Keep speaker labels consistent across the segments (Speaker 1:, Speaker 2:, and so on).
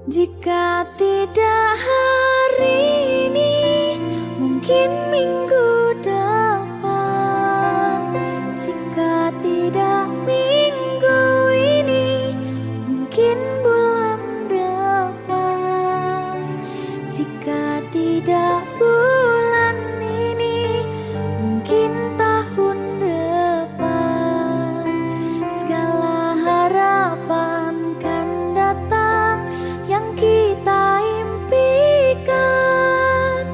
Speaker 1: Jika tidak hari ini, mungkin minggu depan. Jika tidak minggu ini, mungkin bulan depan. Jika tidak bulan ini, mungkin tahun depan. Segala harapan kan datang yang kita impikan.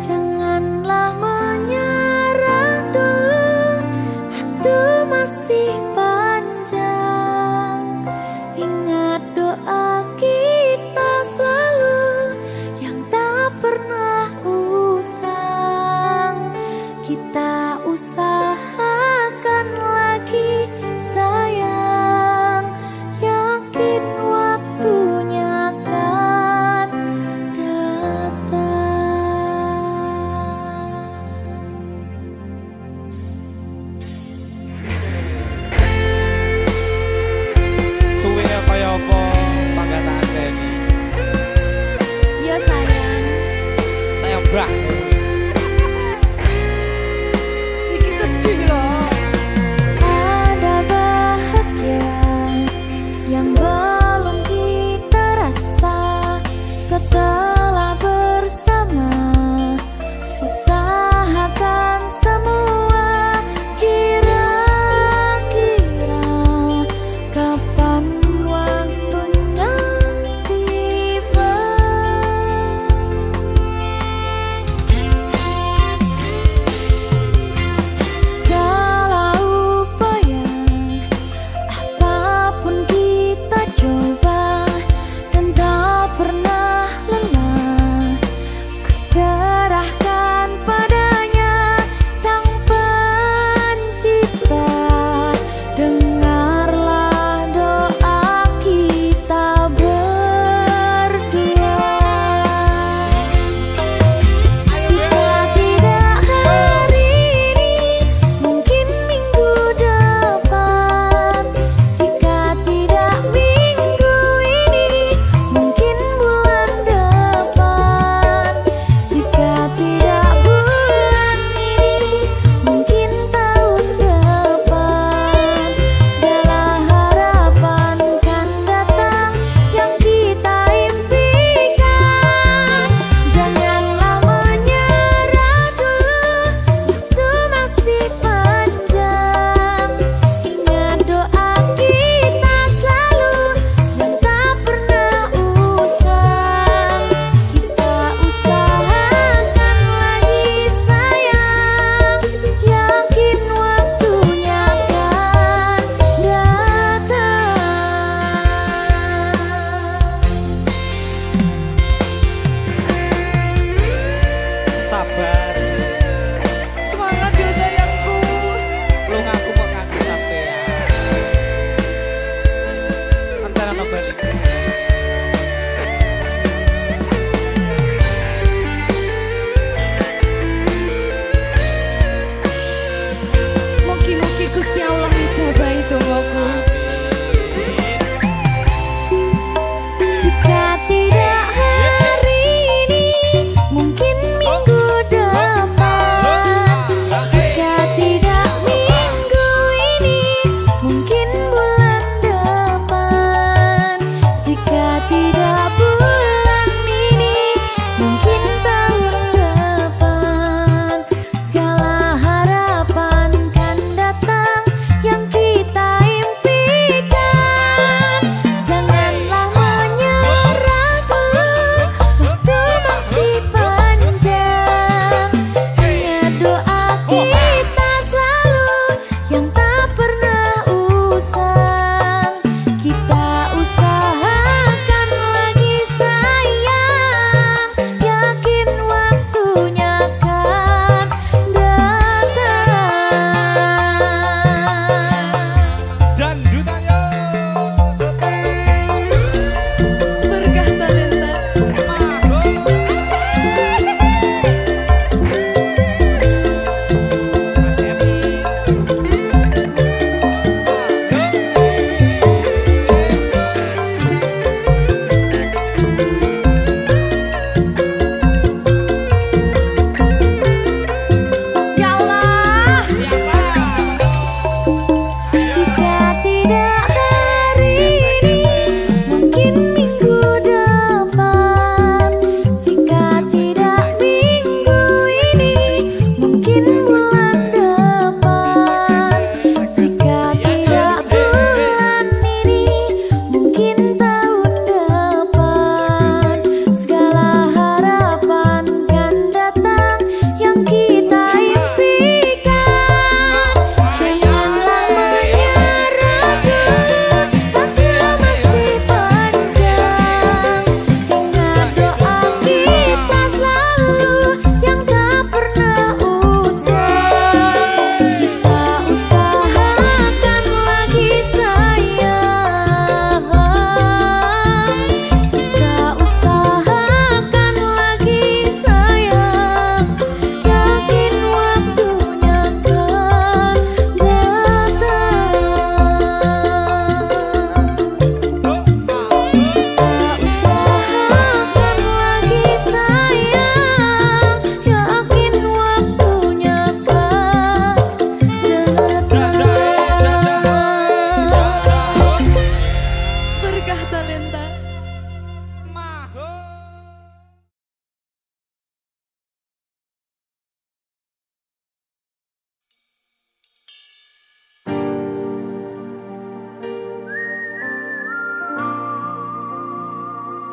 Speaker 1: Janganlah menyerah dulu, waktu masih panjang. Ingat doa kita selalu yang tak pernah usang. Kita usahakan lagi sayang, yakin waktunya akan datang.
Speaker 2: Suwine kaya apa panggataan ini?
Speaker 1: Ya sayang,
Speaker 2: Sayang banget.
Speaker 1: sedikit sedih loh. Ada bahagia yang belum kita rasa setelah bersama. Usahakan semua, kira-kira kapan waktunya tiba. Segala upaya, apapun kita coba, dan tak pernah lelah. Ku serahkan padanya, Sang Pencipta. Dengarlah doa kita berdua. Jika tidak hari ini, mungkin minggu depan. Jika tidak minggu ini, mungkin bulan depan. Jika tidak bulan ini, mungkin tahun depan. Segala harapan kan datang yang kita impikan. Janganlah menyerah dulu, waktu masih panjang. Ingat doa kita selalu yang tak pernah usang. Kita usahakan lagi sayang, yakin waktunya akan datang.
Speaker 2: Sabar.
Speaker 1: Semangat ya sayangku.
Speaker 2: Lu ngaku kok ngaku sampean. Antara no balik.
Speaker 1: Mugi-mugi Gusti Allah ngijabahi dongaku. Jika tidak hari ini, mungkin minggu depan. Jika tidak minggu ini, mungkin bulan depan. Jika tidak bulan ini, mungkin tahun depan. Segala harapan kan datang yang kita impikan. Janganlah menyerah dulu, waktu masih panjang. Ingat doa kita selalu yang tak pernah usang. Kita usahakan lagi sayang, yakin waktunya akan datang.
Speaker 2: Jandutan yo.
Speaker 1: Berkah talenta.
Speaker 2: Mas Emi.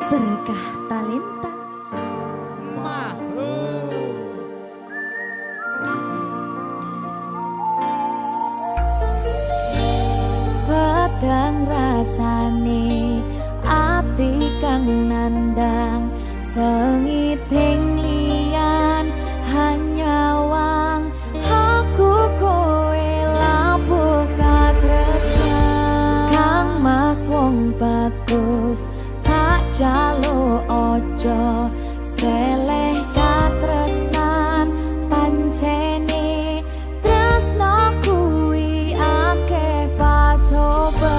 Speaker 1: berkah talenta.
Speaker 2: Maho.
Speaker 1: Padang rasane ati kang nandang sengiting liyan hanya wang aku kowe labuh katresnan kang mas wong bagus tak jalo ojo seleh katresnan pancene tresno kuwi akeh patobat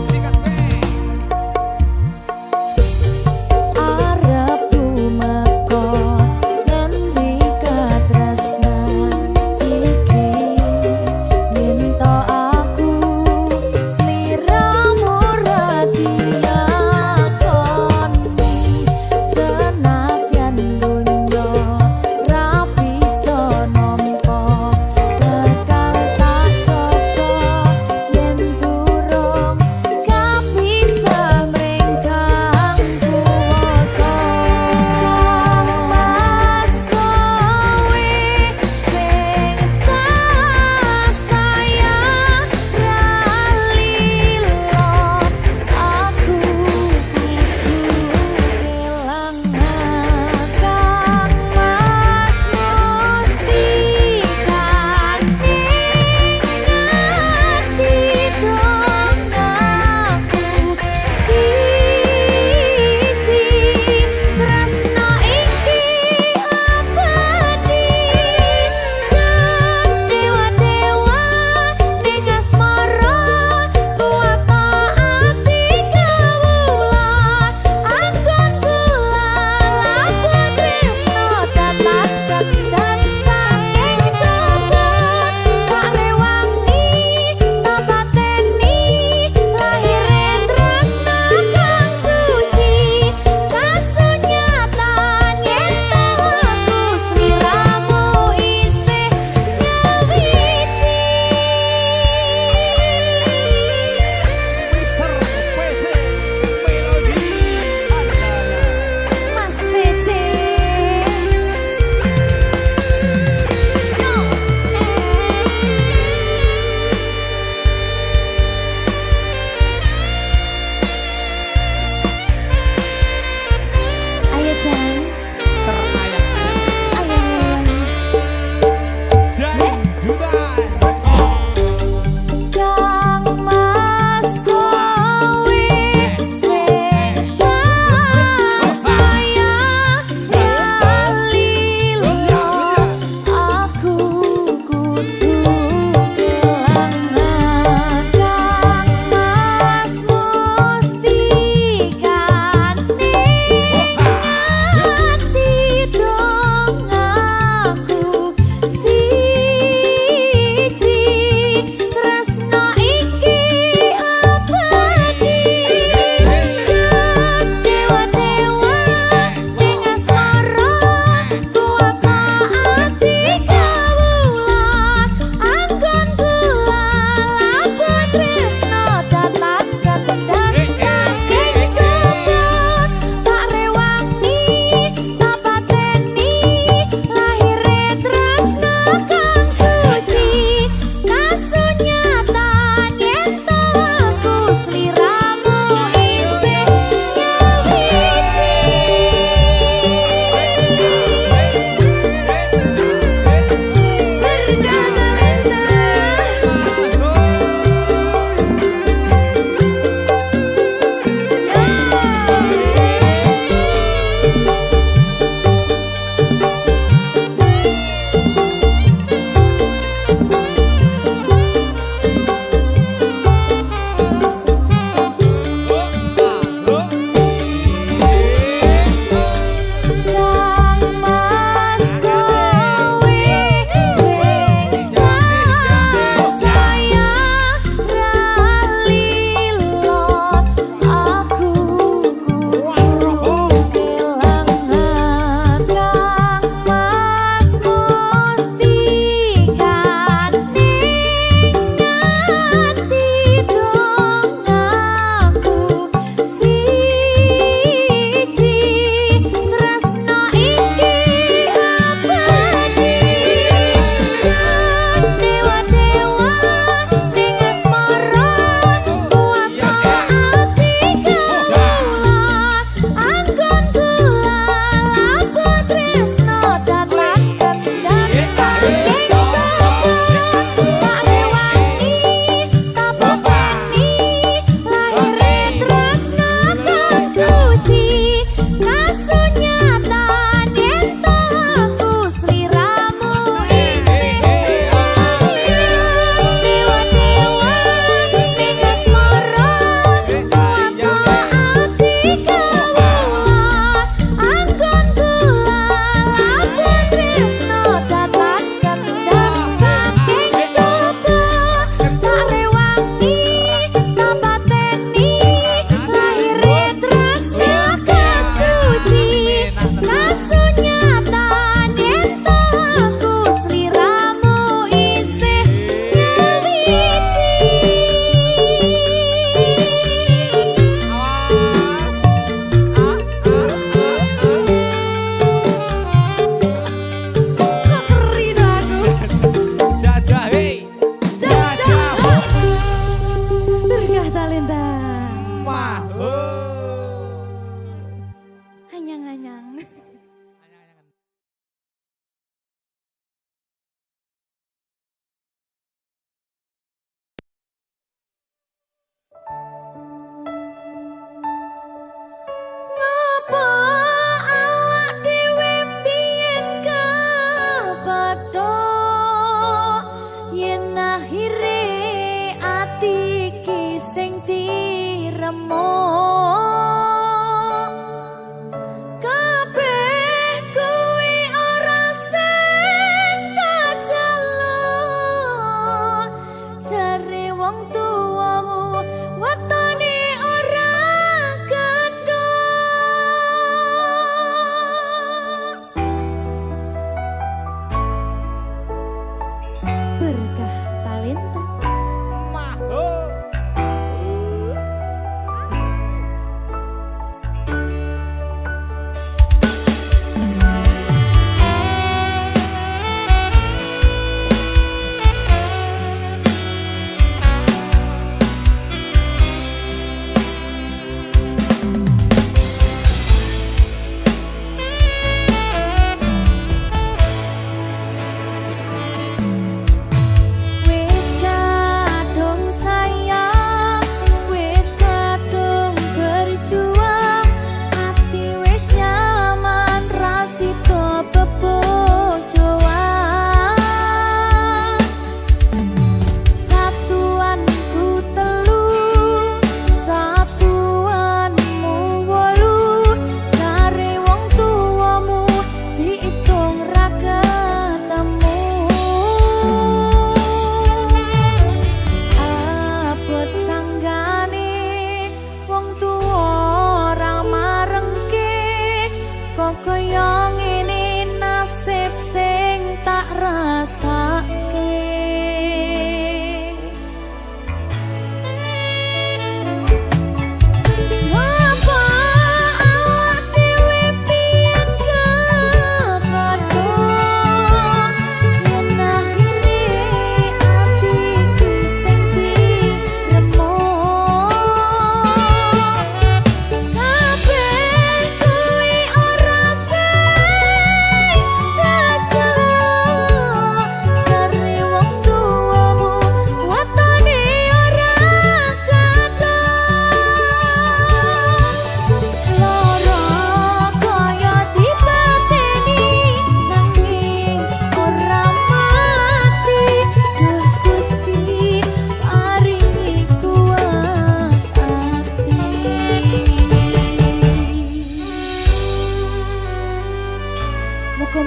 Speaker 2: Sikat be.
Speaker 1: arep tumeka ngendi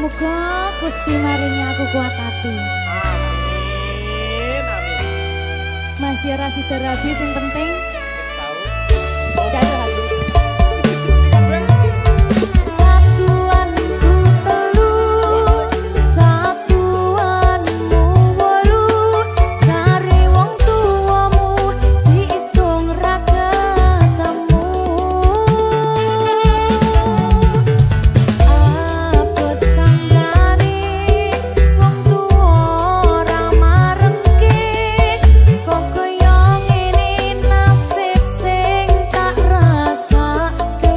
Speaker 1: Muga-muga Gusti maringi aku kuat hati.
Speaker 2: Amin, amin.
Speaker 1: Masih rasi terapi yang penting.
Speaker 2: Wis tahu.
Speaker 1: Gak ada hati.
Speaker 2: Sikat bae.
Speaker 1: Satuanku telu, satuanmu wolu, cari wong tuamu diitung ra ketemu. Abot sanggane wong tuwa ora marengke, kok kaya ngene nasib sing tak rasake.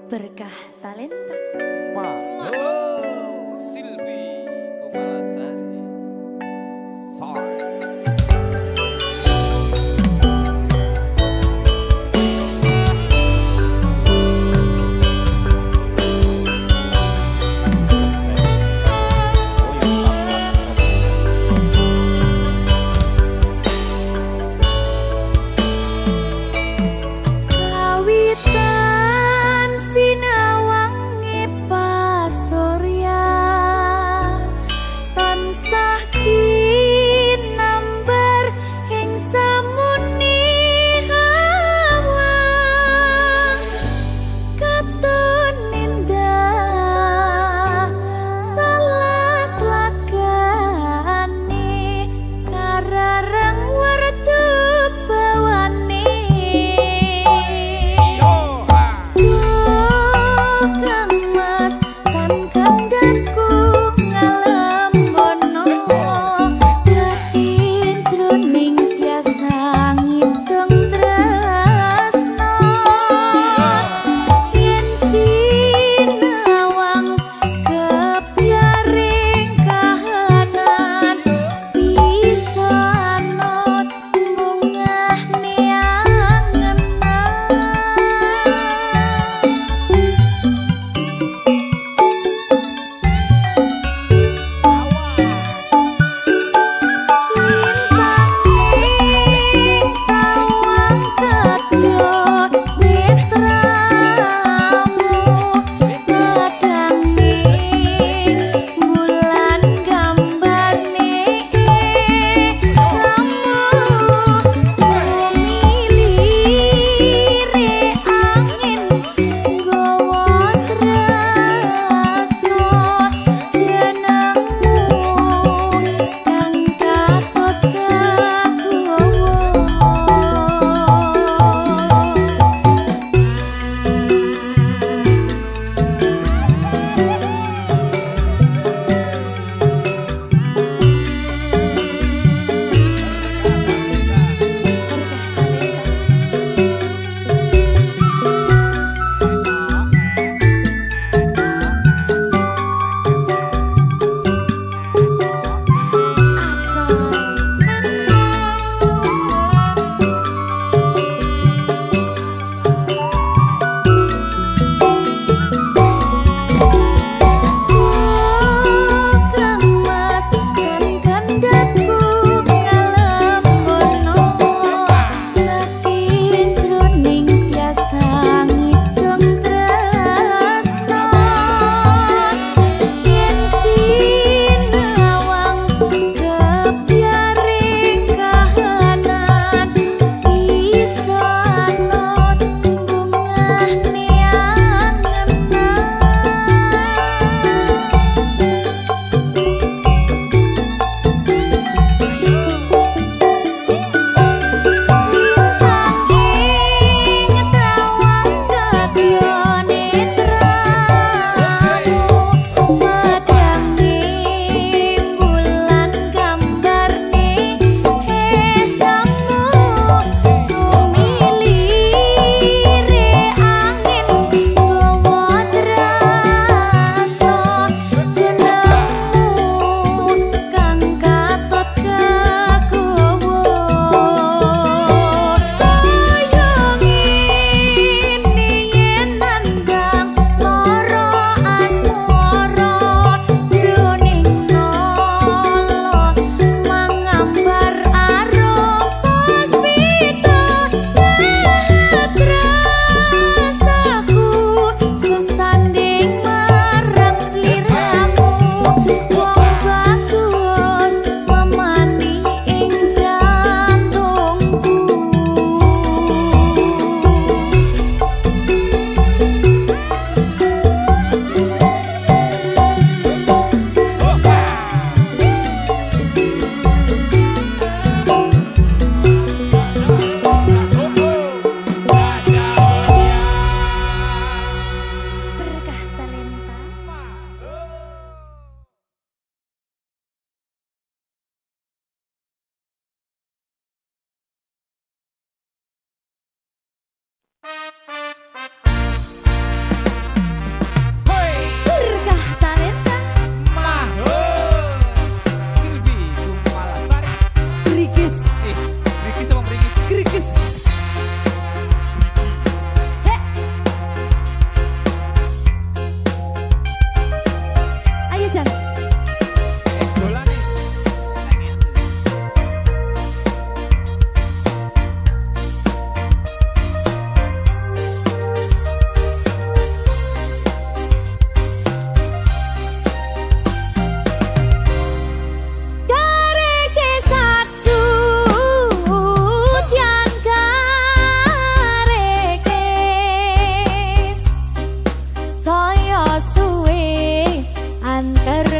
Speaker 1: Berkah talenta.
Speaker 2: Silvi Kumalasari. Sorry.
Speaker 1: Kawitan sinawange paso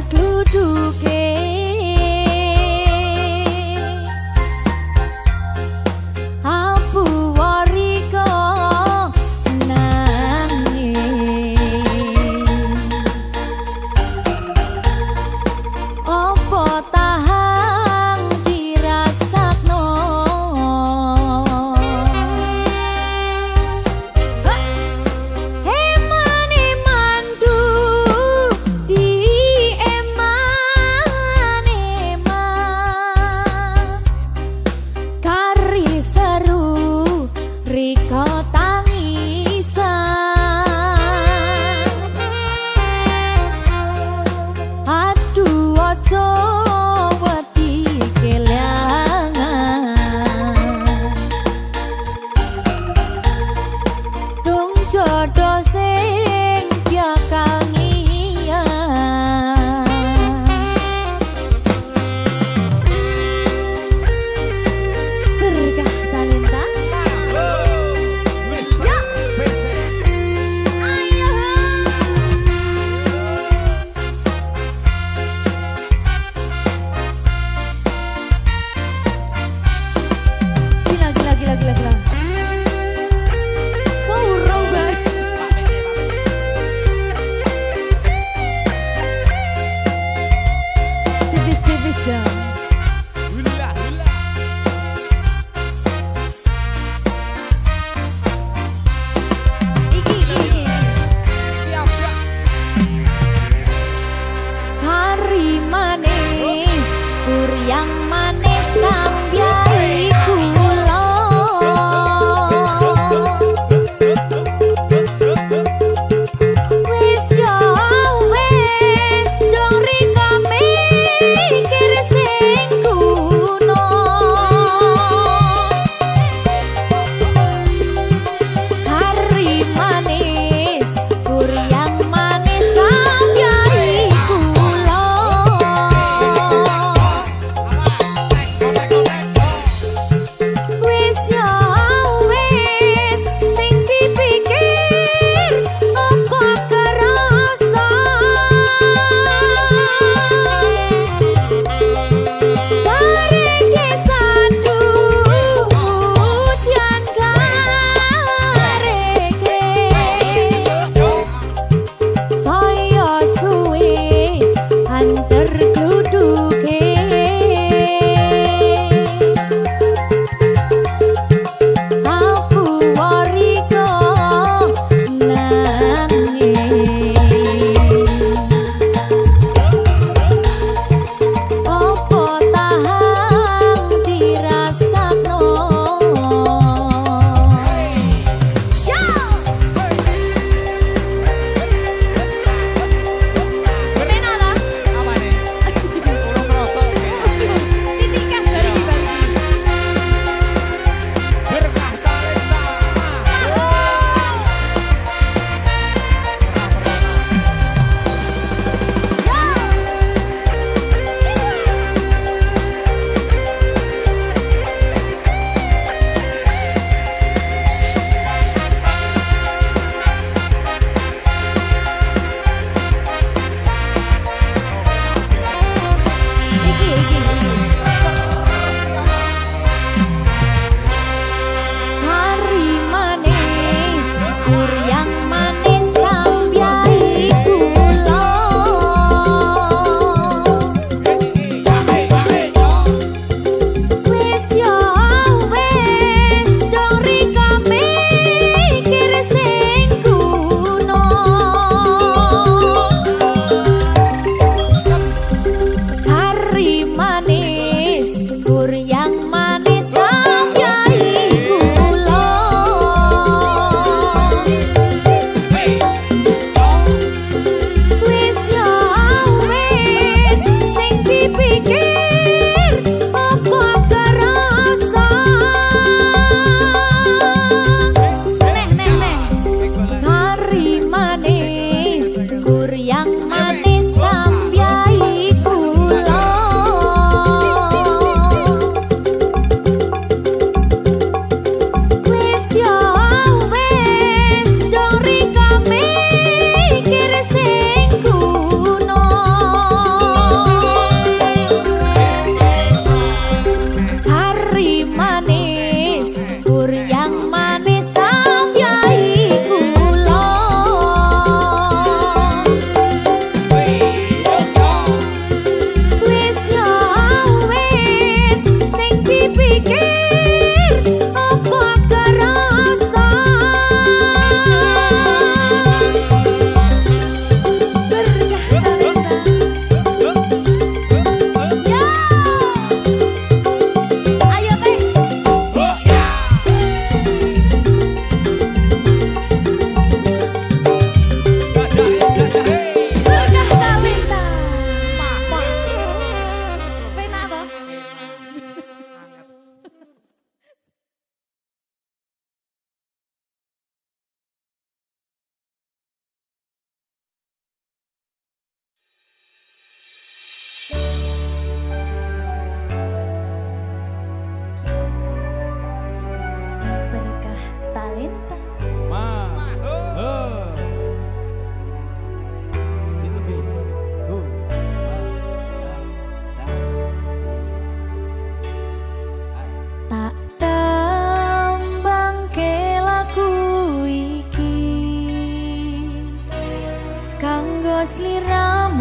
Speaker 1: kluduke apu wariko nangis opo tahang dirasakno eman emandu di eman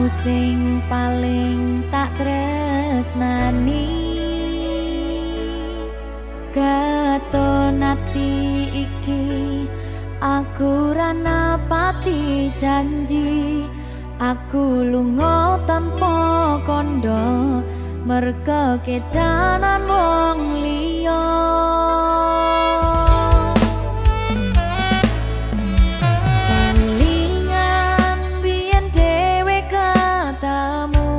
Speaker 1: sing paling tak tresnani, katon ati iki aku ra napati janji. Aku lunga tanpa kondo merga kedanan wong liya. Kelingan biyen dhewe ketemu,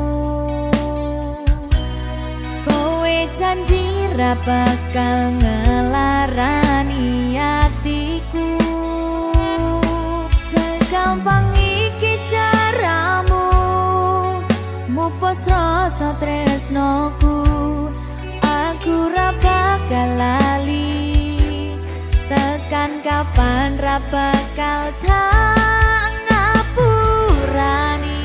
Speaker 1: kowe janji ra bakal ngelarani atiku. Segampang iki caramu mupus rasa tresnoku. Aku ra bakal lali, tekan kapan ra bakal tak ngapurani.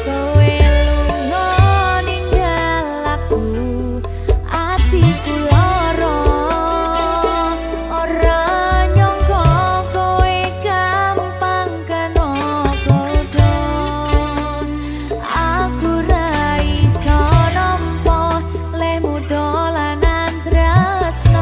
Speaker 1: Kowe lunga ninggal aku, atiku lara. Ora nyangka kowe gampang kena godha. Aku ra iso nampa lehmu dolanan tresno.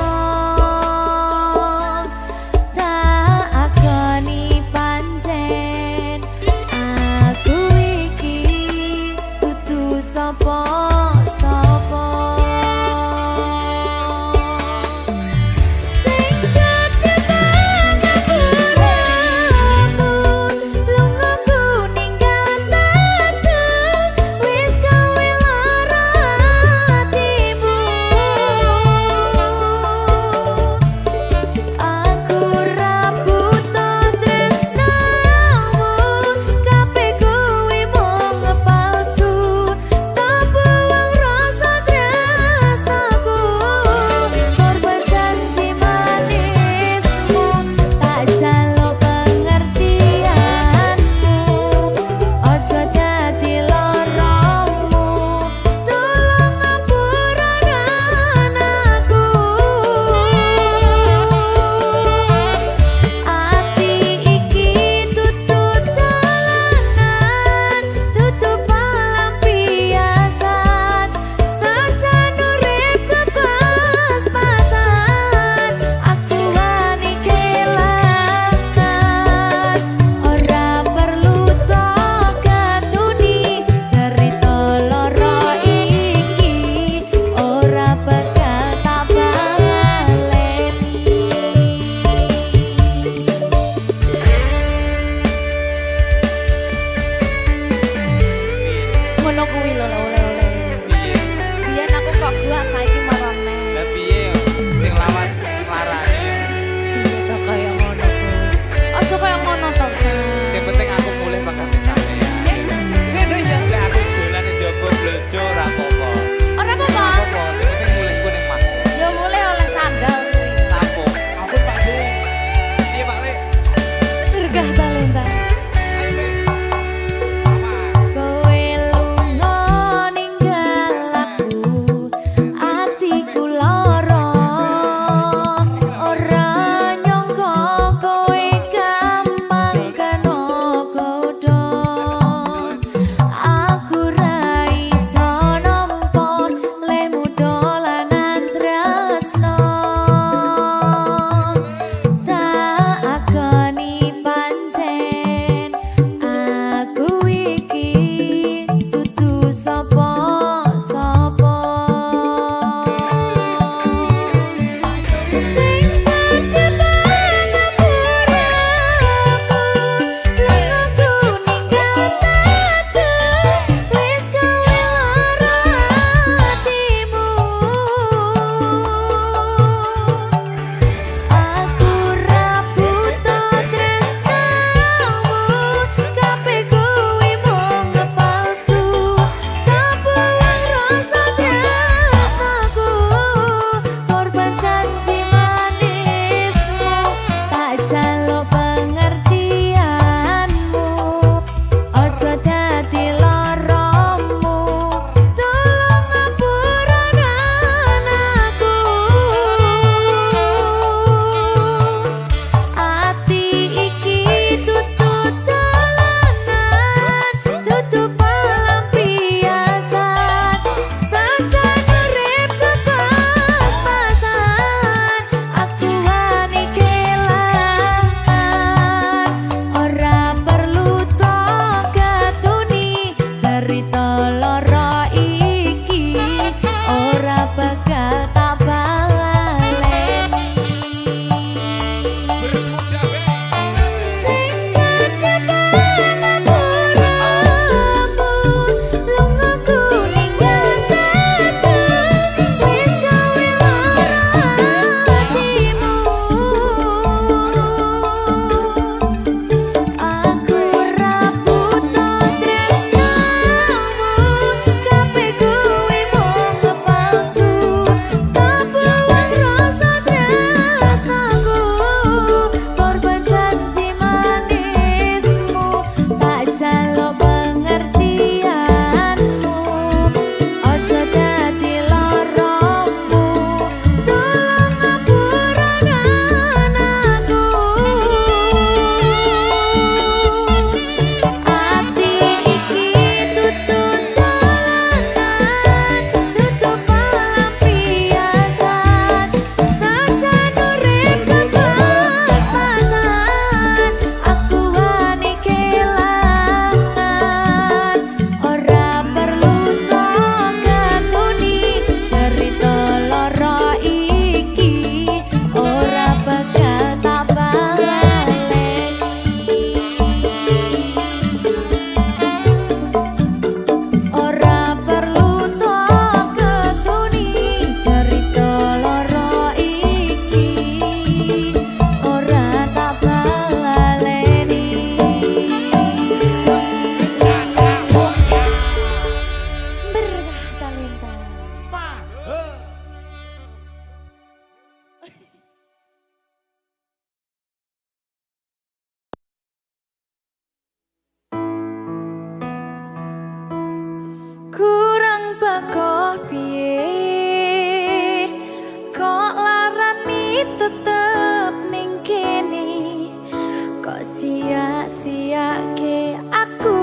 Speaker 1: sia-siake aku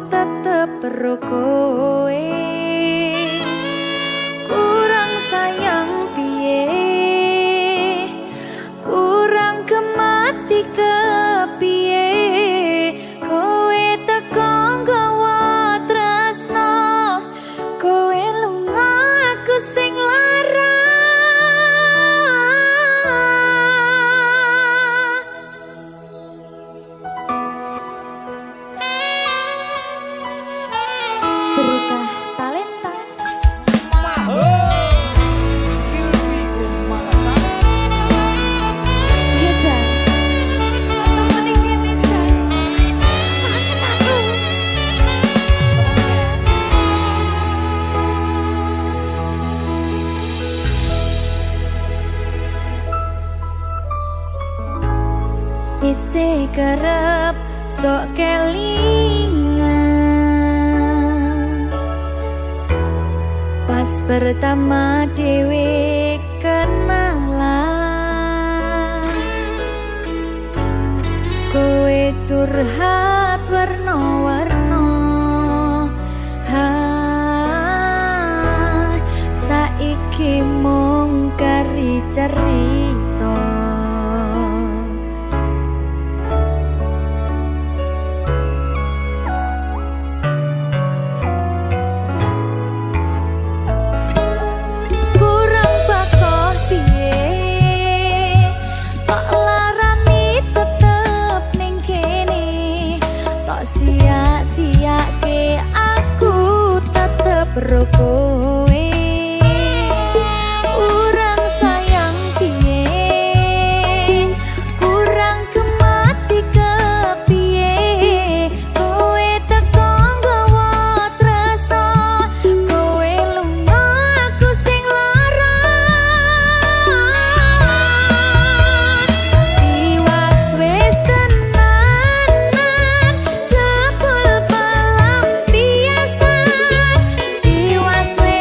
Speaker 1: tetep perlu kowe. Kurang sayang piye, kurang kemati kepiye, kowe teko nggawa tresno, kowe lunga aku sing lara. Berita talenta
Speaker 2: Silvi Kumalasari.
Speaker 1: iya Jan, atau mending ini Jan, kangen aku. Isih kerep sok kelingan pas pertama dewe kenalan, kowe curhat warna-warna, saiki mung kari cerita. Kurang bakoh piye, tok larani tetep ning kene, tok sia-siake aku tetep ro kowe. Kurang sayang piye, kurang kemati kepiye, kowe teko nggawa tresno, kowe lunga aku sing lara. Tiwas wis tenanan, jebul pelampiasan. Tiwas wis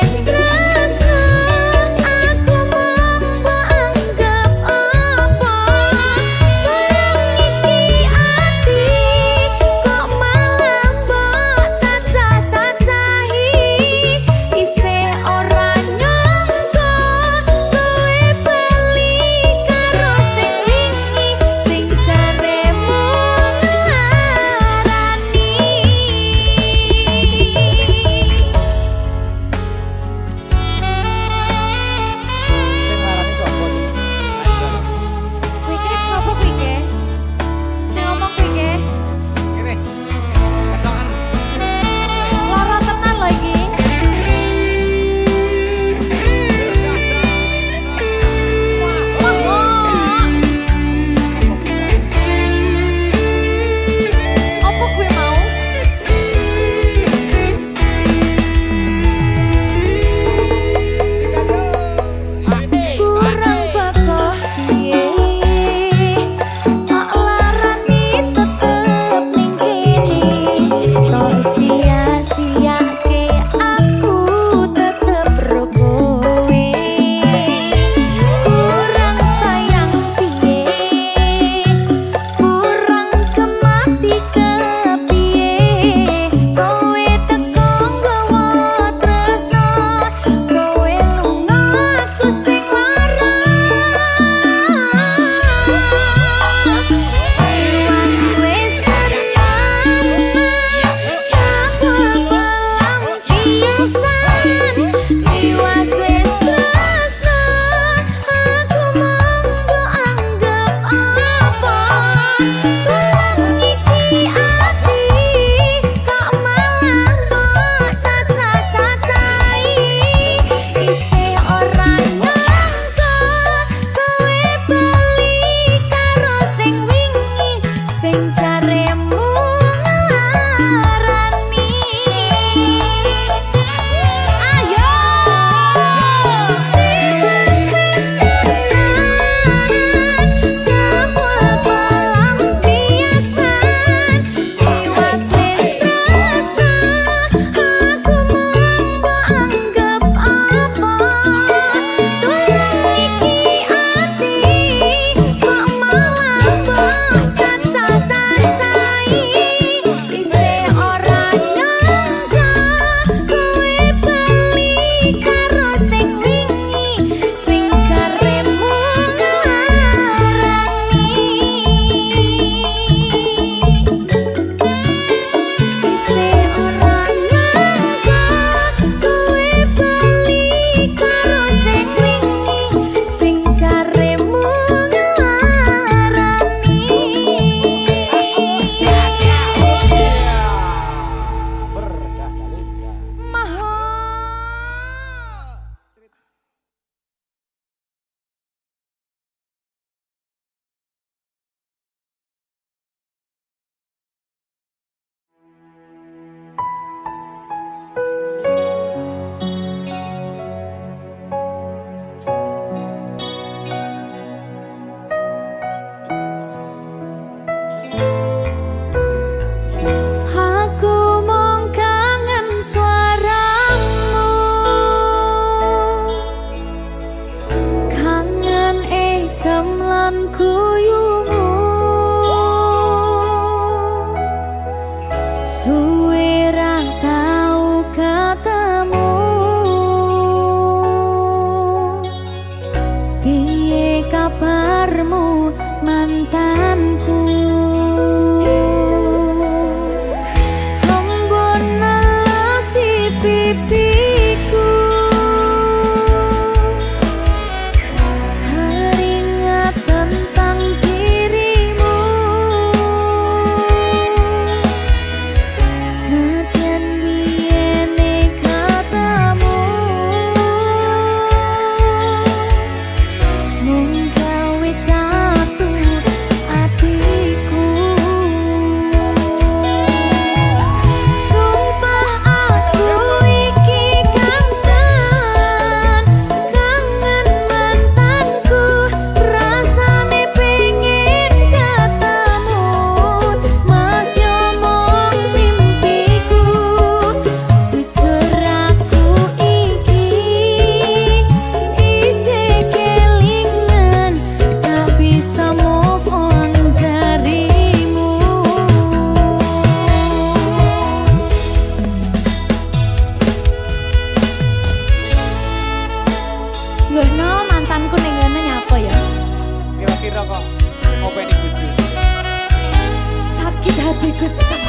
Speaker 1: Ikut.
Speaker 2: Apa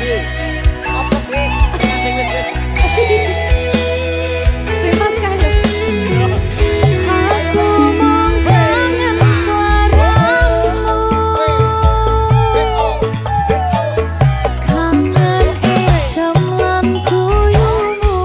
Speaker 2: sih?
Speaker 1: Simpel sekali. Aku mong kangen suaramu, kangen item lan guyumu.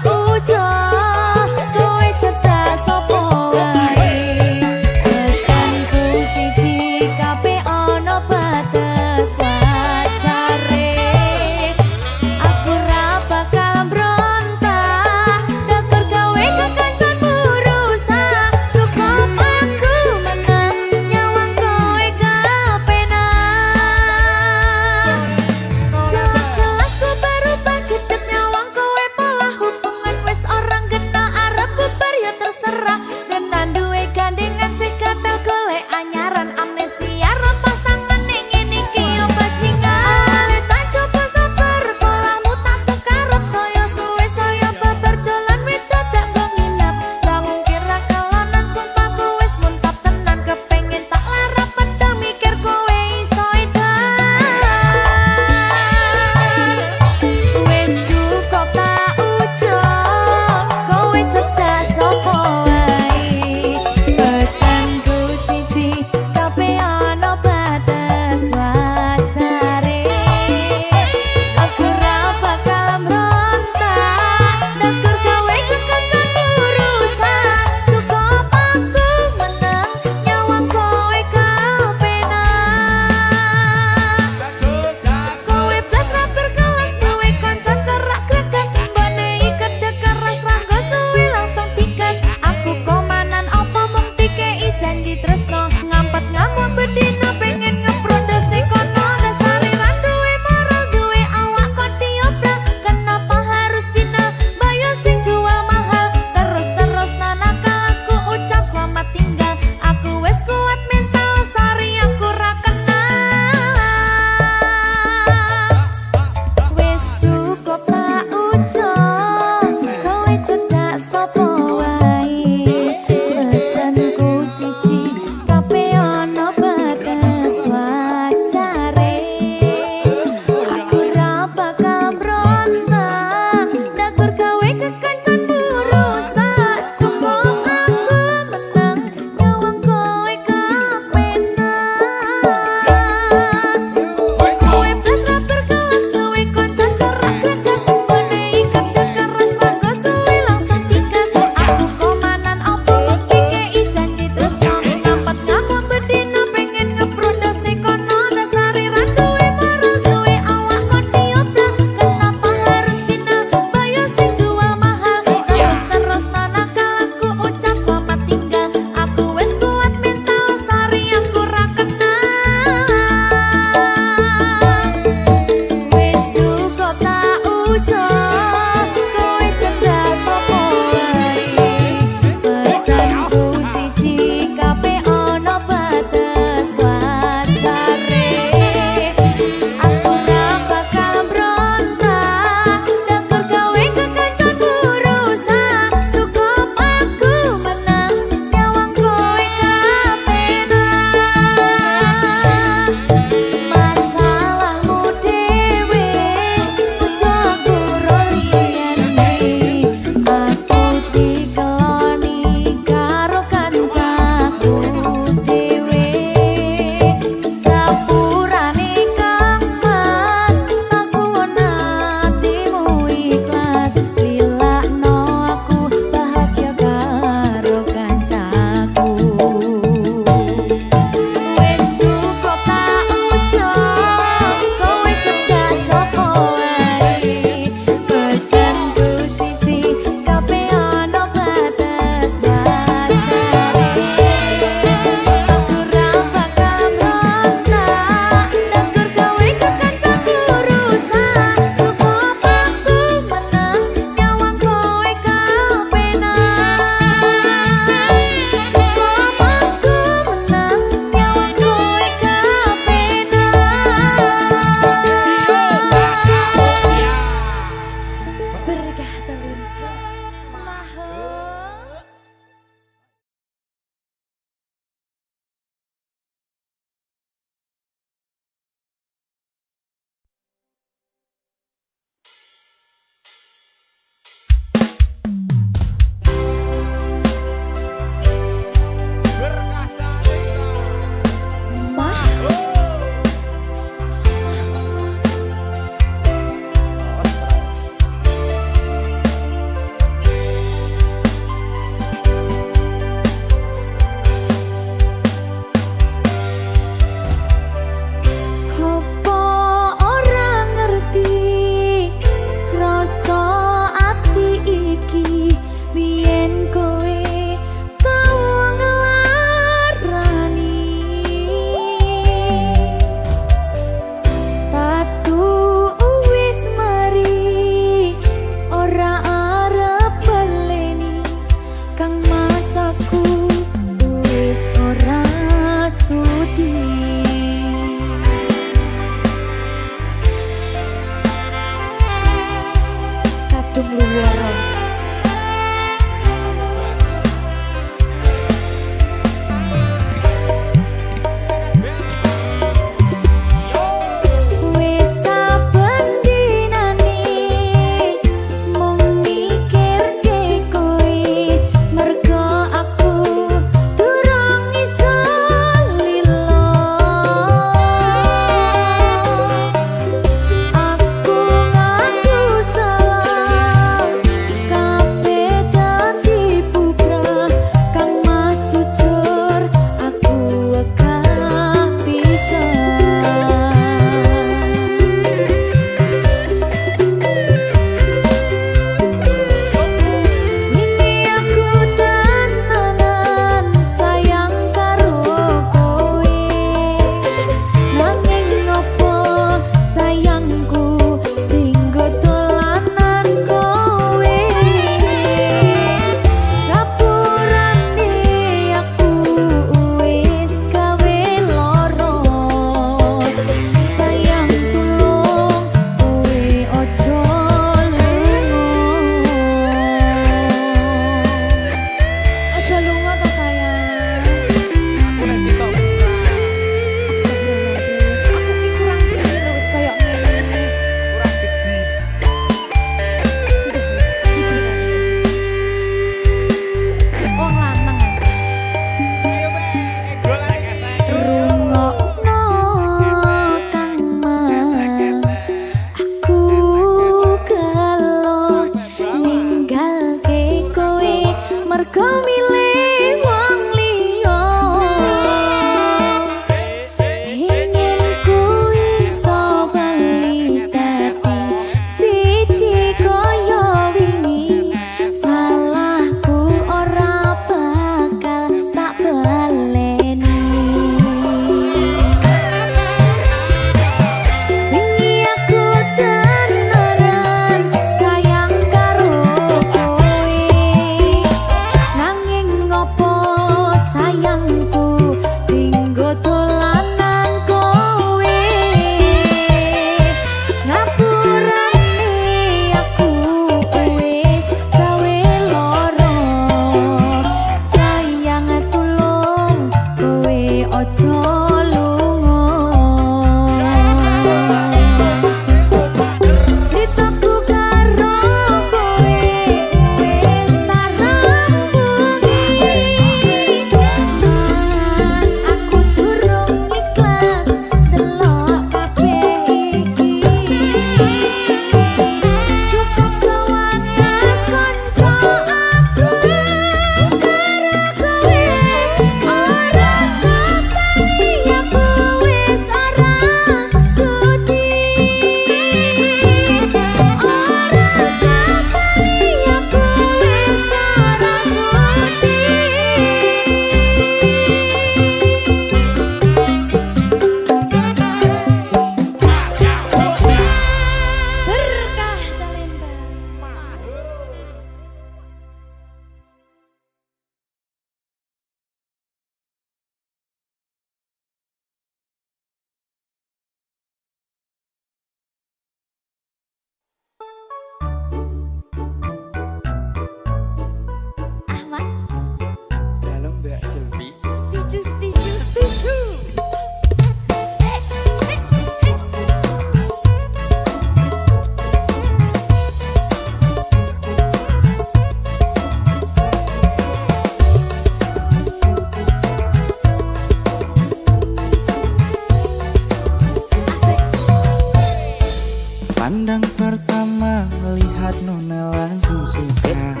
Speaker 3: Pandang pertama lihat Nona langsung suka.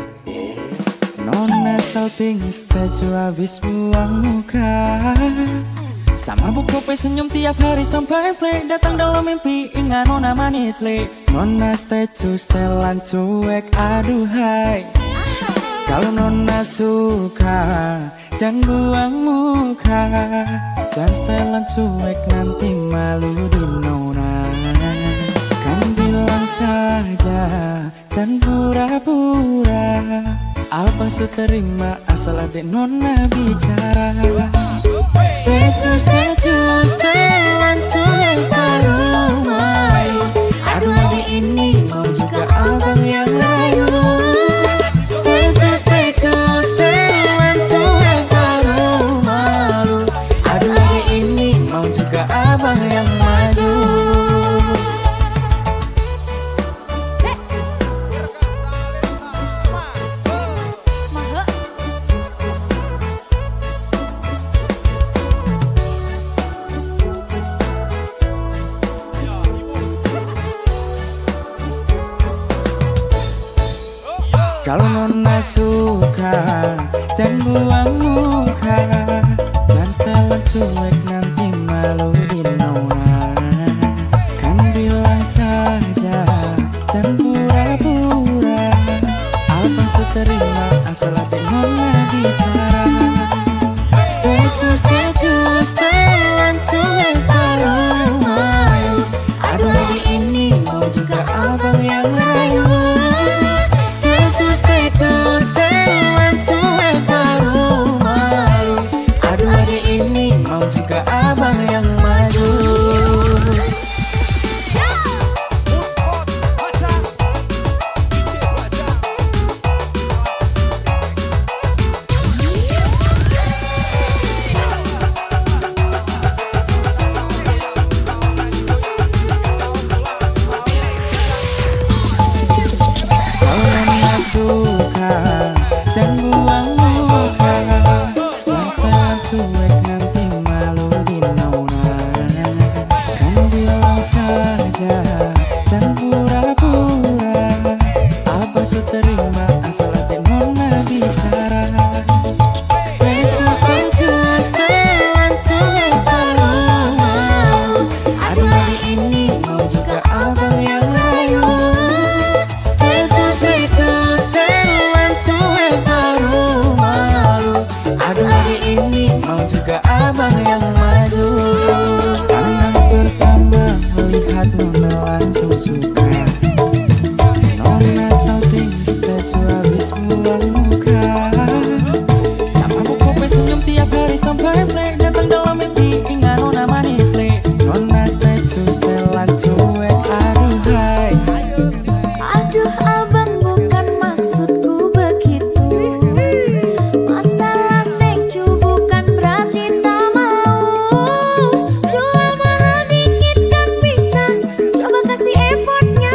Speaker 3: Nona salting stage habis buang muka. Sama buku kopi senyum tiap hari sampai play. Datang dalam mimpi ingat Nona manis le. Nona status setelan cuek aduhai. Kalau Nona suka jangan buang muka. Jangan setelan cuek nanti malu di Nona. Kan bilang saja jangan pura-pura. Apa su terima asal ada Nona bicara. Status setelan cuek parumai. Aduh hari ini mau juga abang yang layu. Status setelan cuek parumai. Aduh hari ini mau juga abang yang maju. Kalau Nona suka jangan buang muka. Jangan setelan cuek nanti malu di Nona. Kan bilang saja jangan pura-pura. Apa su terima asal ada Nona bicara. Status setelan cuek parumai. Aduh hari ini mau juga abang yang layu. Juga abang yang maju. Kalau Nona suka jangan buang muka. Jangan setelan cuek nanti malu di Nona. Kan bilang saja jangan pura-pura. Apa su terima asal ada Nona bicara. Status setelan cuek parumai. Aduh hari ini mau juga abang yang layu. Status setelan cuek parumai. Aduh hari ini mau juga abang yang maju. Pandang pertama melihat Nona langsung suka. Nona salting stage habis buang muka. Sama buku kopi senyum tiap hari sampai play. Datang dalam mimpi ingat Nona manis le. Nona status setelan cuek aduhai.
Speaker 1: Aduh abang bukan maksudku begitu. Masalah statue bukan berarti tak mau. Jual mahal dikit kan bisa. Coba kasih effortnya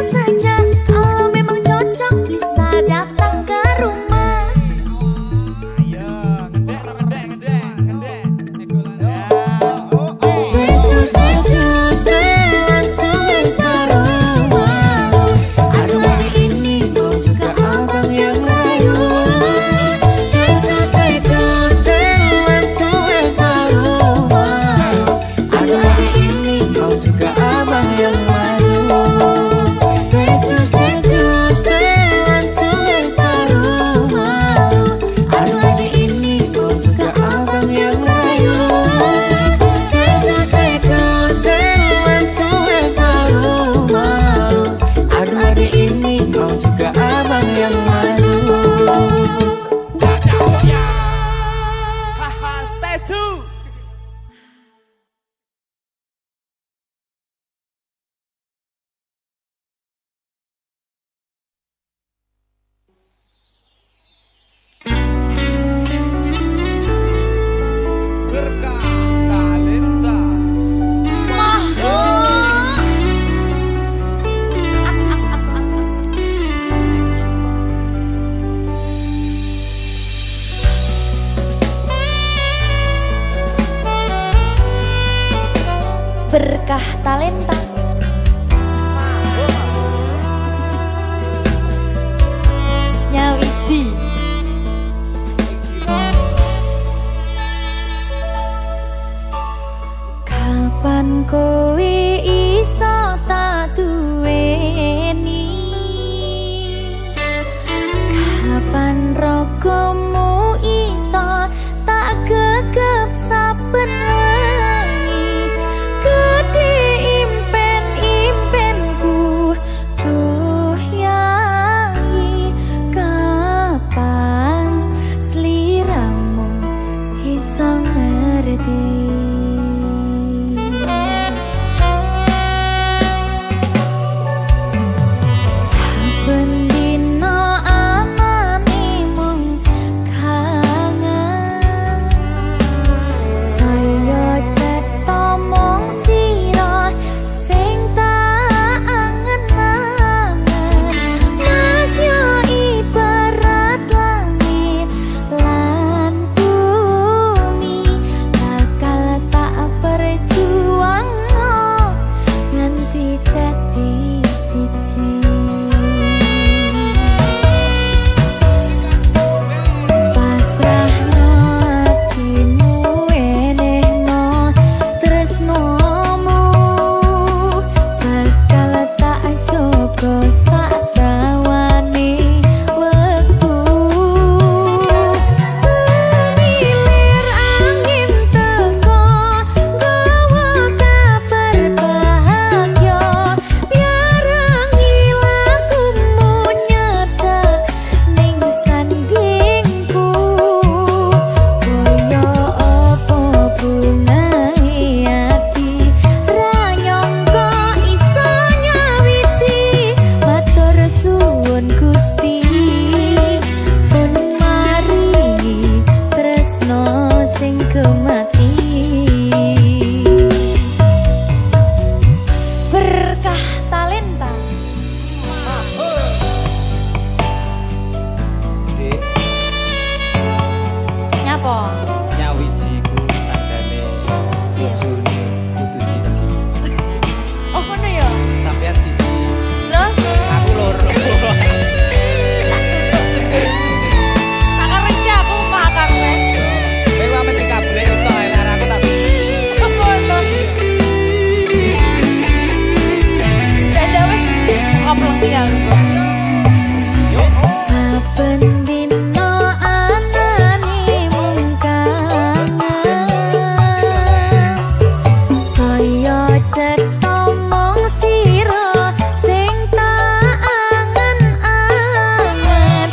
Speaker 1: dadi siji. Pasrahno atimu enehno tresnomu bakal tak jaga sak dawane wektu. Semilir angin teko gawa kabar bahagia biarangi lakumu nyedak ning sandingku. Koyo apa bungahe ati ra nyangka iso nyawiji. Matur suwun Gusti pun maringi tresno sing kemati. Berkah talenta.
Speaker 2: Dek,
Speaker 1: Nyapa?
Speaker 2: nyawijiku tandane bojone kudu siji.
Speaker 1: Oh ngono ya.
Speaker 2: Sampeyan siji,
Speaker 1: Terus
Speaker 2: aku loro.
Speaker 1: tak tunduk. Tak kerja aku makan wes.
Speaker 2: Kowe wae mesti kabeh tok lara aku tak biji.
Speaker 1: Ngono. Dadah wes. Ngoplong tiang.
Speaker 2: Yo.
Speaker 1: Saben dina anane mung kangen. Saya cetha mung sira sing tak angen-angen.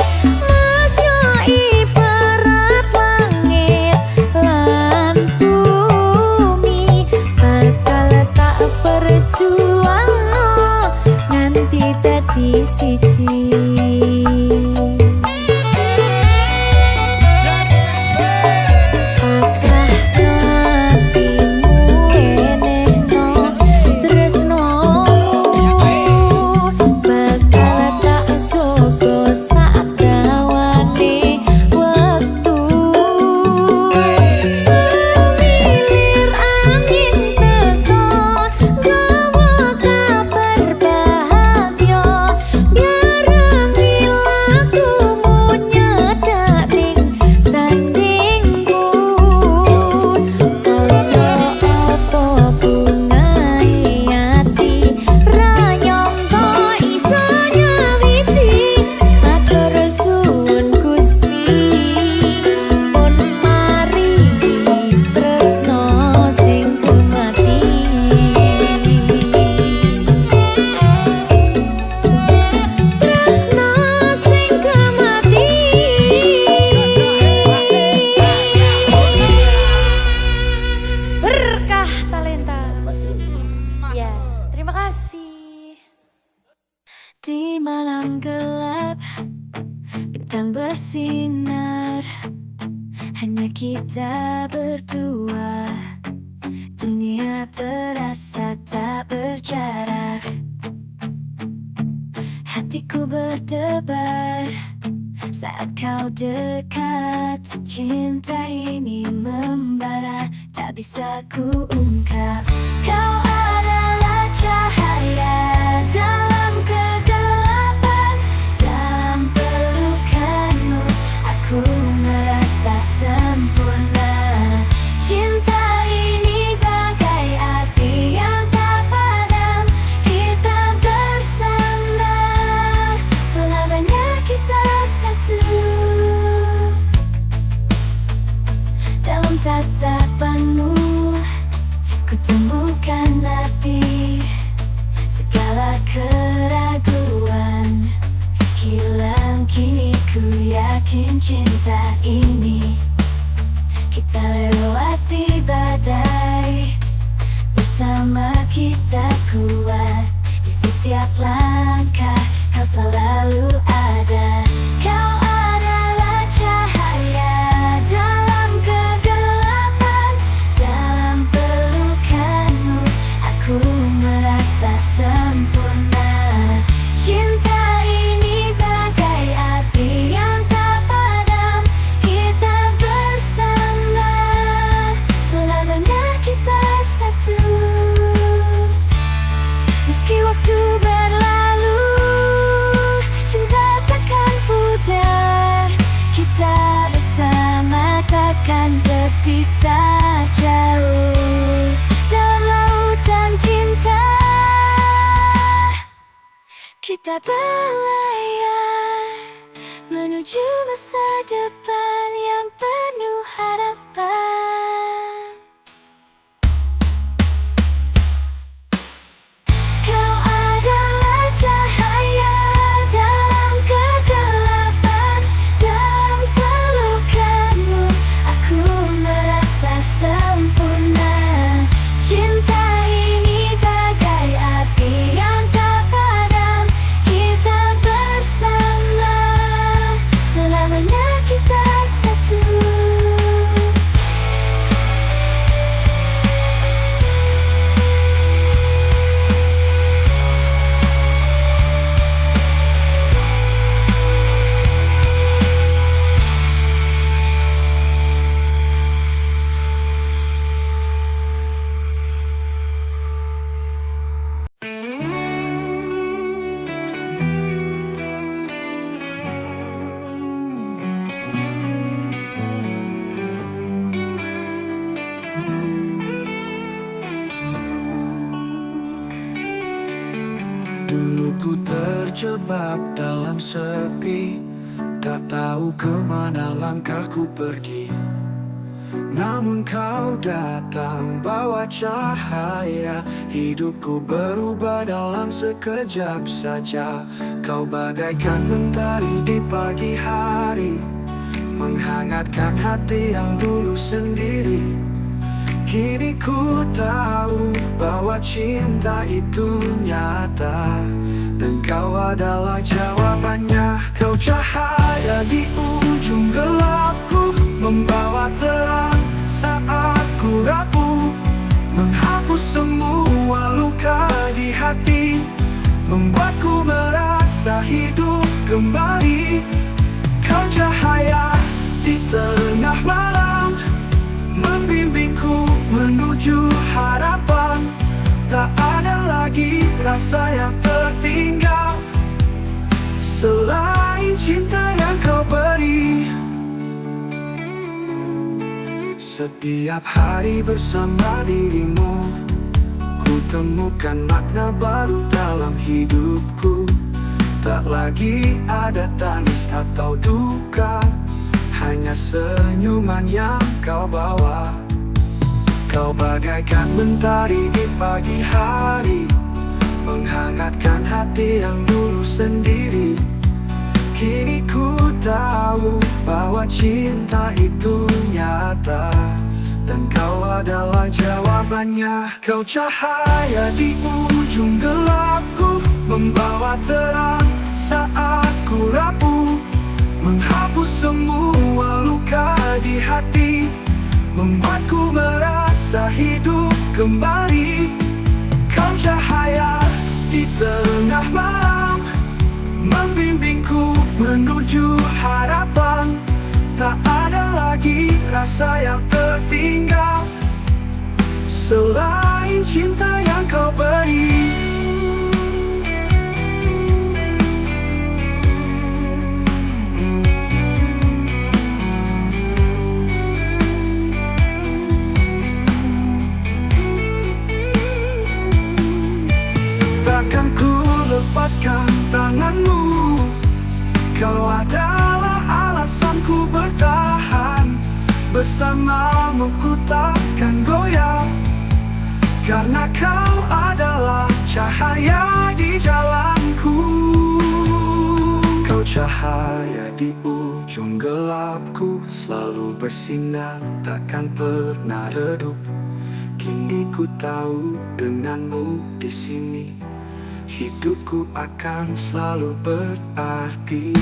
Speaker 1: Mas yo ibarat langit lan bumi bakal tak perjuangno nganti dadi siji. Pasrahno atimu enehno tresnomu bakal tak jaga sak dawane wektu. Semilir angin teko gawa kabar bahagia biarangi lakumu nyedak ning sandingku. Koyo apa bungahe ati ra nyangka iso nyawiji. Matur suwun Gusti pun maringi tresno sing kemati. Tresno sing kemati. Berkah talenta. Ya, terima kasih. Di malam gelap, bintang bersinar, hanya kita berdua. Dunia terasa tak berjarak. Hatiku berdebar saat kau dekat. Cinta ini membara, tak bisa ku ungkap. Kau adalah cahaya dalam kegelapan. Dalam pelukanmu aku merasa sempurna. Cinta ini bagai api yang tak padam. Kita bersama, selamanya kita satu. Dalam tatapanmu ku temukan arti. Segala keraguan hilang kini, ku yakin cinta ini kita lewati badai. Bersama kita kuat di setiap langkah. Kau selalu ada. Kau adalah cahaya dalam kegelapan. Dalam pelukanmu aku merasa sempurna. Cinta ini bagai api yang tak padam. Kita bersama, selamanya kita satu.
Speaker 4: Waktu berlalu, cinta takkan pudar. Kita bersama takkan terpisah jauh dalam lautan cinta. Kita berlayar menuju masa depan yang penuh harapan. Kau adalah cahaya dalam kegelapan. Dalam pelukanmu aku merasa sempurna. Cinta ini bagai api yang tak padam. Kita bersama, selamanya kita satu.
Speaker 3: Dulu ku terjebak dalam sepi, tak tahu kemana langkahku pergi. Namun kau datang bawa cahaya, hidupku berubah dalam sekejap saja. Kau bagaikan mentari di pagi hari, menghangatkan hati yang dulu sendiri. Kini ku tahu bahwa cinta itu nyata, dan kau adalah jawabannya. Kau cahaya di ujung gelapku, membawa terang saat ku rapuh, menghapus semua luka di hati, membuatku merasa hidup kembali. Kau cahaya di tengah malam, membimbingku menuju harapan. Tak ada lagi rasa yang tertinggal selain cinta yang kau beri. Setiap hari bersama dirimu, ku temukan makna baru dalam hidupku. Tak lagi ada tangis atau duka, hanya senyuman yang kau bawa. Kau bagaikan mentari di pagi hari, menghangatkan hati yang dulu sendiri. Kini ku tahu bahwa cinta itu nyata, dan kau adalah jawabannya. Kau cahaya di ujung gelapku, membawa terang saat ku rapuh, menghapus semua luka di hati, membuatku merasa hidup kembali. Kau cahaya di tengah malam, membimbingku menuju harapan. Tak ada lagi rasa yang tertinggal selain cinta yang kau beri. Takkan ku lepaskan tanganmu, kau adalah alasanku bertahan. Bersamamu ku takkan goyah, karena kau adalah cahaya di jalanku. Kau cahaya di ujung gelapku, selalu bersinar, takkan pernah redup. Kini ku tahu denganmu di sini, hidupku akan selalu berarti.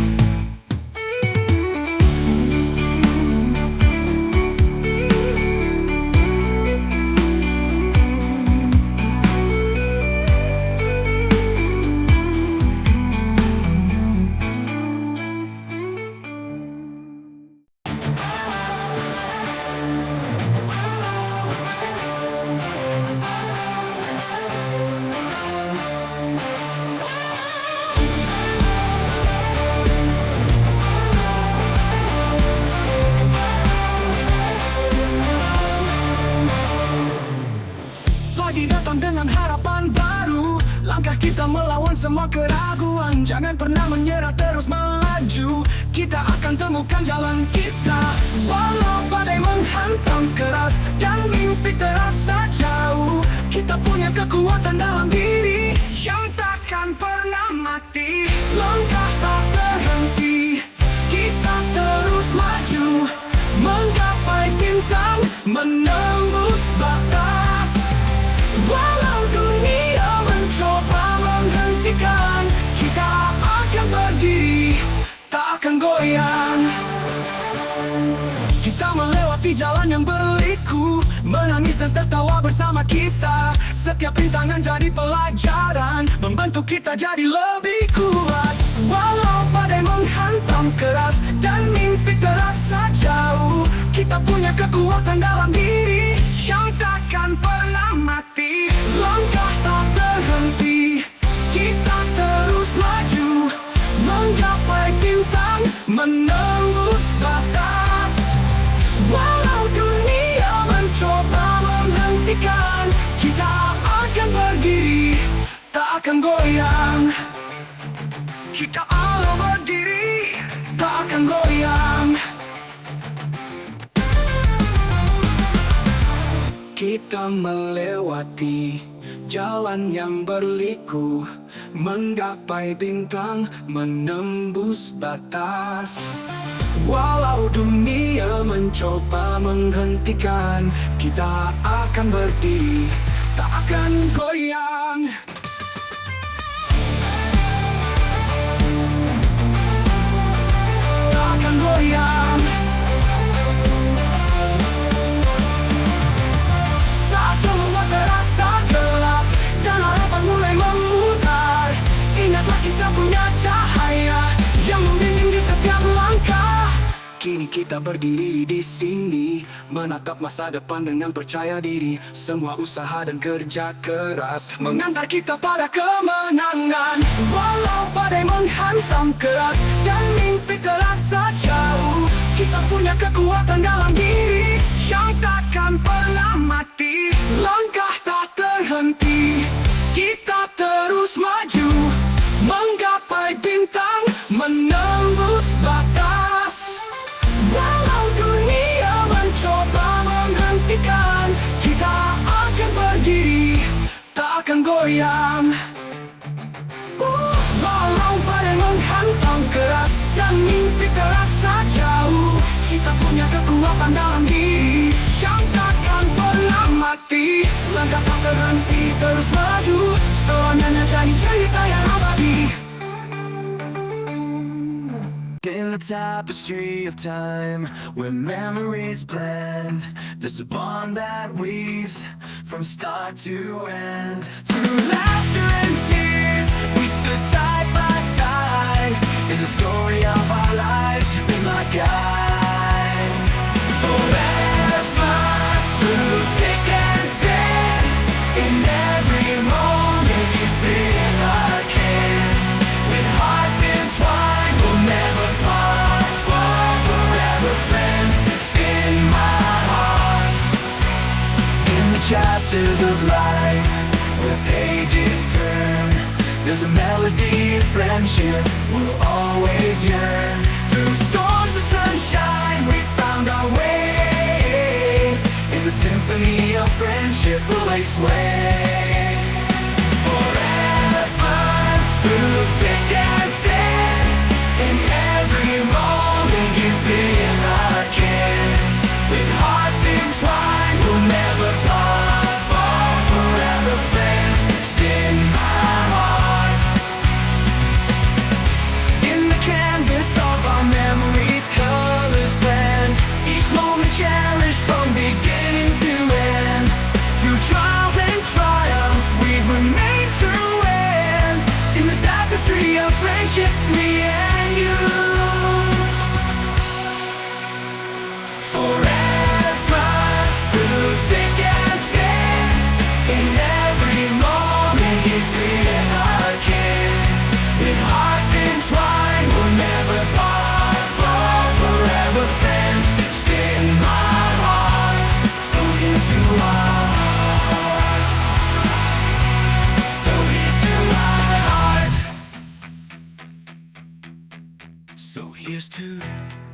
Speaker 3: lawan semua keraguan. Jangan pernah menyerah, terus melaju. Kita akan temukan jalan kita. Walau badai menghantam keras dan mimpi terasa jauh, kita punya kekuatan dalam diri yang takkan pernah mati. Langkah tak terhenti, kita terus maju, menggapai bintang, menembus batas. Walau dunia mencoba menghentikan, kita akan berdiri, tak akan goyang. Kita melewati jalan yang berliku, menangis dan tertawa bersama kita. Setiap rintangan jadi pelajaran, membantu kita jadi lebih kuat. Walau badai menghantam keras dan mimpi terasa jauh, kita punya kekuatan dalam diri yang takkan pernah mati. Langkah tak terhenti, kita terus maju, menggapai bintang, menembus batas. Walau dunia mencoba menghentikan, kita akan berdiri, tak akan goyang. Kita akan berdiri, tak akan goyang. Kita melewati jalan yang berliku, menggapai bintang, menembus batas. Walau dunia mencoba menghentikan, kita akan berdiri, tak akan goyang. Tak akan goyang. Saat semua terasa gelap dan harapan mulai memutar, ingatlah kita punya cahaya yang membimbing di setiap langkah. Kini kita berdiri di sini, menatap masa depan dengan percaya diri. Semua usaha dan kerja keras mengantar kita pada kemenangan. Walau badai menghantam keras dan mimpi terasa jauh, kita punya kekuatan dalam diri yang takkan pernah mati. Langkah tak terhenti, kita terus maju, menggapai bintang, menembus batas. Walau dunia mencoba menghentikan, kita akan berdiri, tak akan goyang. Walau badai menghantam keras dan mimpi terasa jauh, kita punya kekuatan dalam diri yang takkan pernah mati. Langkah tak terhenti, terus maju, selamanya jadi cerita yang abadi. In the tapestry of time, where memories blend, there's a bond that weaves from start to end. Through laughter and tears, we stood side by side. In the story of our lives, you've been my guide. Forever, through thick and thin, in every moment you've been our kin. With hearts entwined, we'll never part. Forever friends, stay in my heart. In the chapters of life, where pages turn, there's a melody of friendship we'll always yearn. Through storms of sunshine, we found our way. In the symphony of friendship, we'll lay sway. Forever, through thick and thin, in every moment you've been our kin. With hearts entwined, we'll never part. Forever friends, stay in my heart. In the canvas of our memories, colors blend, each moment cherished from beginning to end. Through trials and triumphs, we've remained true, and in the tapestry of friendship, me and you. Forever, through thick and thin, in every moment you've been our kin. With hearts entwined, we'll never part. Forever friends, stay in my heart. So here's to our heart. So here's to our heart. Here's to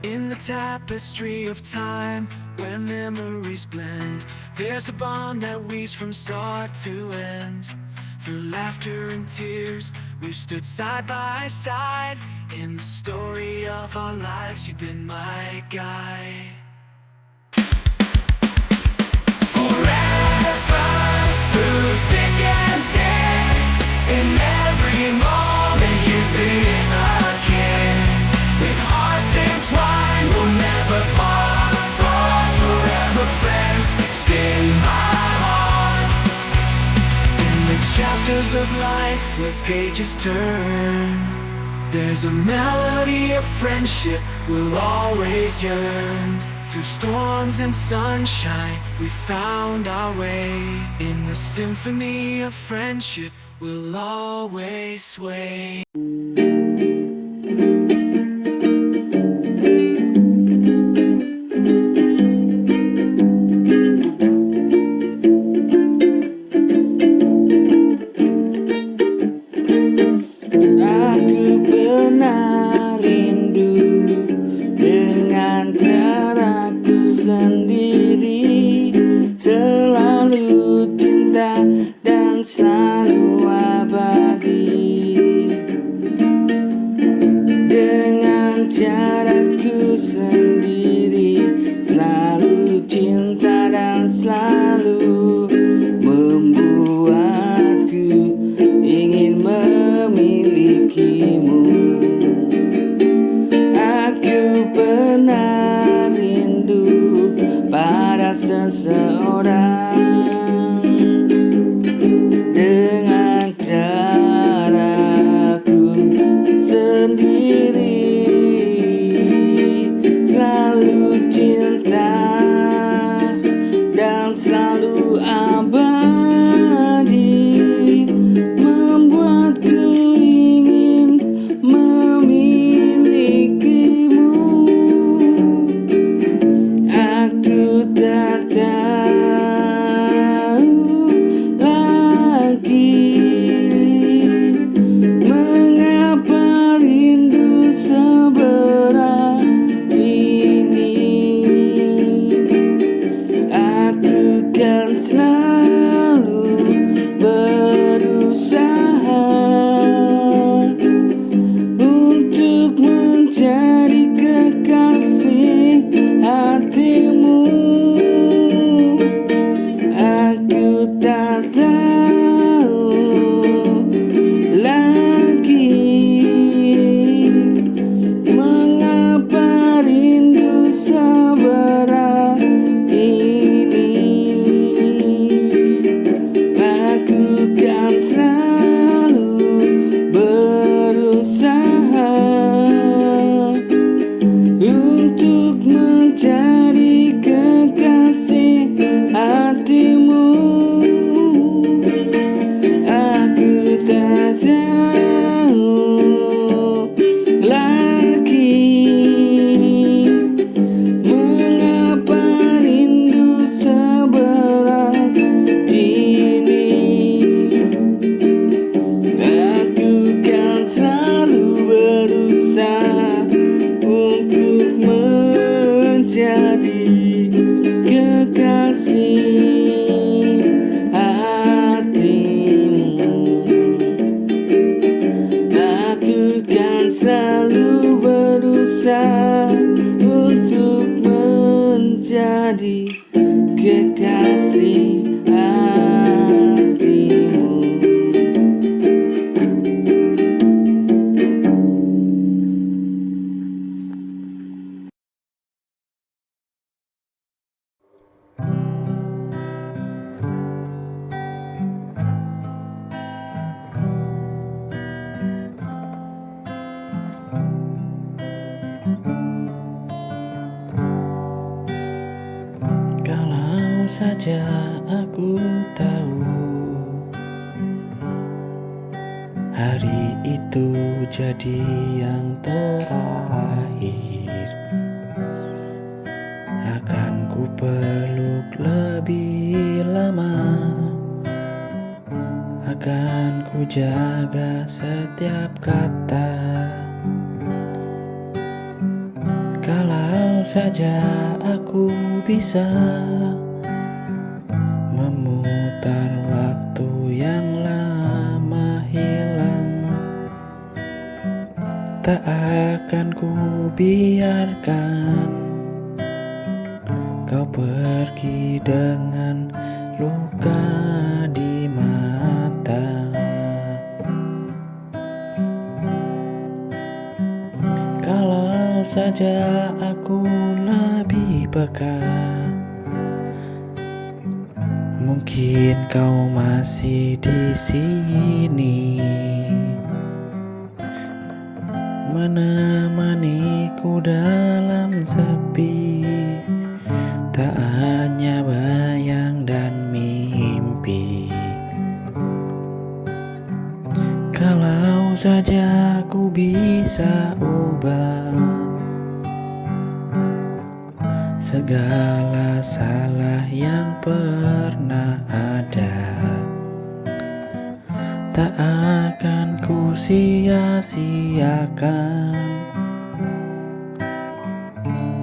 Speaker 3: in the tapestry of time, where memories blend. There's a bond that weaves from start to end. Through laughter and tears, we've stood side by side. In the story of our lives, you've been my guide. Forever, through thick and thin, in every moment you've been a kin. With hearts entwined, we'll never part. Forever friends, fixed in my heart. In the chapters of life where pages turn, there's a melody of friendship we'll always yearn. Through storms and sunshine, we found our way. In the symphony of friendship, we'll always sway.
Speaker 5: Aku pernah rindu dengan caraku sendiri, selalu cinta dan selalu abadi. Dengan caraku sendiri, selalu cinta dan selalu membuatku ingin memilikimu. Aku pernah rindu pada seseorang dengan caraku sendiri, selalu cinta dan selalu abadi, membuatku ingin memilikimu. Aku tak tahu lagi mengapa rindu seberat ini. Aku kan selalu berusaha untuk menjadi kekasih hatimu. Aku tak tahu lagi mengapa rindu seberat ini. Aku kan selalu berusaha untuk menjadi kekasih hatimu. Aku tak tahu lagi mengapa rindu seberat ini. Aku kan selalu berusaha untuk menjadi kekasih hatimu. Aku kan selalu berusaha untuk menjadi kekasih hatimu. Kalau saja aku tahu hari itu jadi yang terakhir, akan ku peluk lebih lama, akan ku jaga setiap kata. saja aku bisa memutar waktu yang lama hilang, tak akan ku biarkan kau pergi dengan luka di mata. Kalau saja aku lebih peka, mungkin kau masih di sini, menemaniku dalam sepi, tak hanya bayang dan mimpi. Kalau saja ku bisa ubah segala salah yang pernah ada, tak akan ku sia-siakan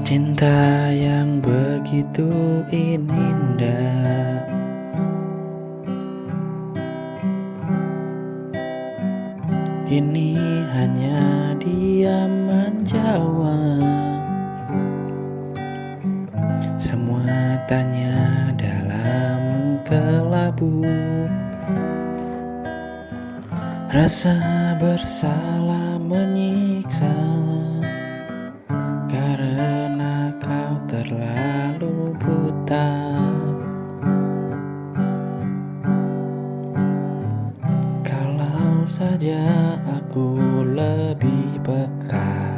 Speaker 5: cinta yang begitu indah. Kini hanya diam menjawab semua tanya dalam kelabu. Rasa bersalah menyiksa karena kau terlalu buta. Kalau saja aku lebih peka,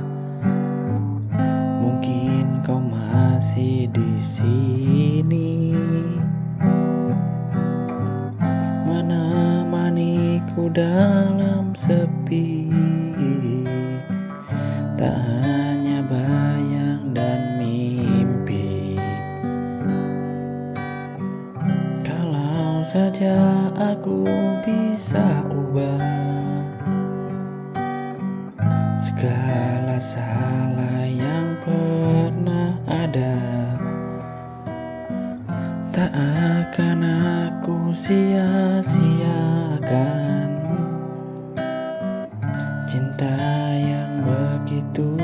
Speaker 5: mungkin kau masih di sini, menemaniku dalam sepi, tak hanya bayang dan mimpi. Kalau saja aku bisa ubah segala salah yang pernah ada, tak akan aku sia-siakan cinta yang begitu